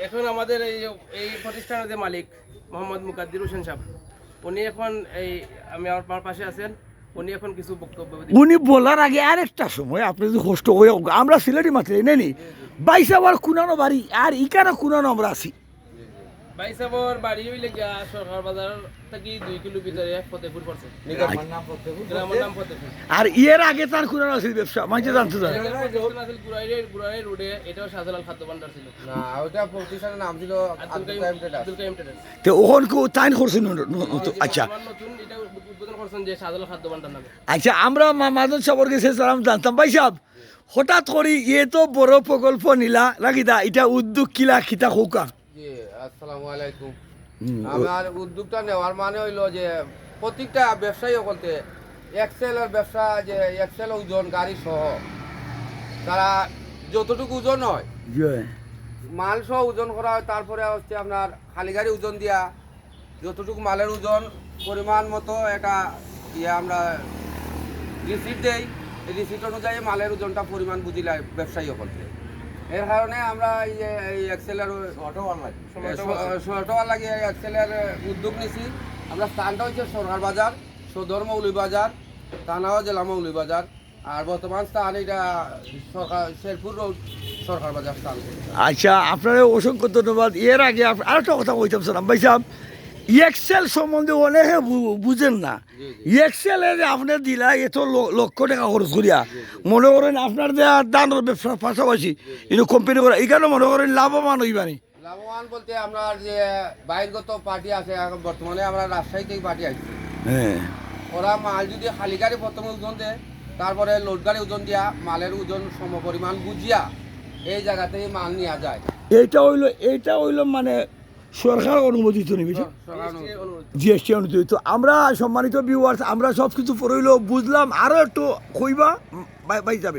এখন আমাদের এই প্রতিষ্ঠানের যে মালিক মোহাম্মদ মুকাদ্দির হোসেন সাহেব, উনি এখন আমার পাশে আছেন। উনি এখন কিছু বক্তব্য উনি বলার আগে আরেকটা সময় আপনি যদি কষ্ট হয়ে আমরা সিলেটি মাত্র নেনি বাইশ আবার কুনানো বাড়ি আর ইকানো কুনানো আমরা আছি ভাই সাহেবর বাড়ি হইলে গিয়া সরকার বাজার থেকে 2 কিলো ভিতরে ফতেপুর পড়ছে। গ্রামের নাম ফতেপুর। আর ইয়ের আগে তার কুনানো আছিল ব্যবসা মাঝে জানতে চান গুরাইর রোডে, এটাও শাহজালাল খাদ্য ভান্ডার ছিল। না ওটা প্রতিষ্ঠানের নাম ছিল আব্দুল কাইম ট্রেডার্স। তো ওখান তাইন করছেন আচ্ছা আমার নতুন এটা উদ্বোধন করছেন যে শাহজালাল খাদ্য ভান্ডার নামে। আচ্ছা আমরা মামাজন সাবর গেছে সালাম জানতাম ভাই সাহেব হঠাৎ করি ইয়ে তো বড় প্রকল্প নিলা নাকি দা এটা উদ্যোগ কিলা খিতা হোকা জি আসসালামু আলাইকুম। আমার উদ্যোগটা নেওয়ার মানে হইলো যে প্রত্যেকটা ব্যবসায়ী বলতে এক্সেলের ব্যবসা, যে এক্সেল ওজন গাড়ি সহ তারা যতটুকু ওজন হয় মাল সহ ওজন করা হয়, তারপরে হচ্ছে আপনার খালি গাড়ি ওজন দিয়া যতটুকু মালের ওজন পরিমাণ মতো একটা আমরা রিসিপ্ট দেই। এই রিসিপ্ট অনুযায়ী মালের ওজনটা পরিমাণ বুঝিলাই ব্যবসায়ী বলতে। এর কারণে আমরা এই এক্সেলের শর্টওয়ার লাগে এক্সেলের উদ্যোগ নিছি। আমরা স্থানটা হচ্ছে সরকার বাজার, সদর মৌলভীবাজার, থানাও জেলা মৌলভীবাজার, আর বর্তমান স্থান এটা সরকার শেরপুর রোড সরকার বাজার স্থান। আচ্ছা আপনারা অসংখ্য ধন্যবাদ। এর আগে আরেকটা কথা বলতাম সালাম ভাই সাহেব, এক্সেল সম্বন্ধে অনেকে বুঝেন না। এক্সেলে যে আপনি দিলা এত লক্ষ টাকা খরচ করিয়া মনে করেন আপনার যে দানের ব্যবসার পাশাপাশি কিন্তু কোম্পানি করা এখানে মনে করেন লাভবান হইবানি। লাভবান বলতে আমরা যে বাইরগত পার্টি আছে, এখন বর্তমানে আমরা রাজশাহী থেকে পার্টি আসছি। হ্যাঁ ওরা মাল যদি খালি গাড়ি প্রথমে ওজন দেয়, তারপরে লোড গাড়ি ওজন দিয়া মালের ওজন সমপরিমাণ বুঝিয়া এই জায়গাতেই মাল নেওয়া যায়। এইটা হইলো মানে সরকার অনুমোদিত নিবি জিএসটি অনুমোদিত। তো আমরা সম্মানিত ভিউয়ার্স আমরা সব কিছু পড়ইলো বুঝলাম, আরও একটু কইবা ভাই যাবে।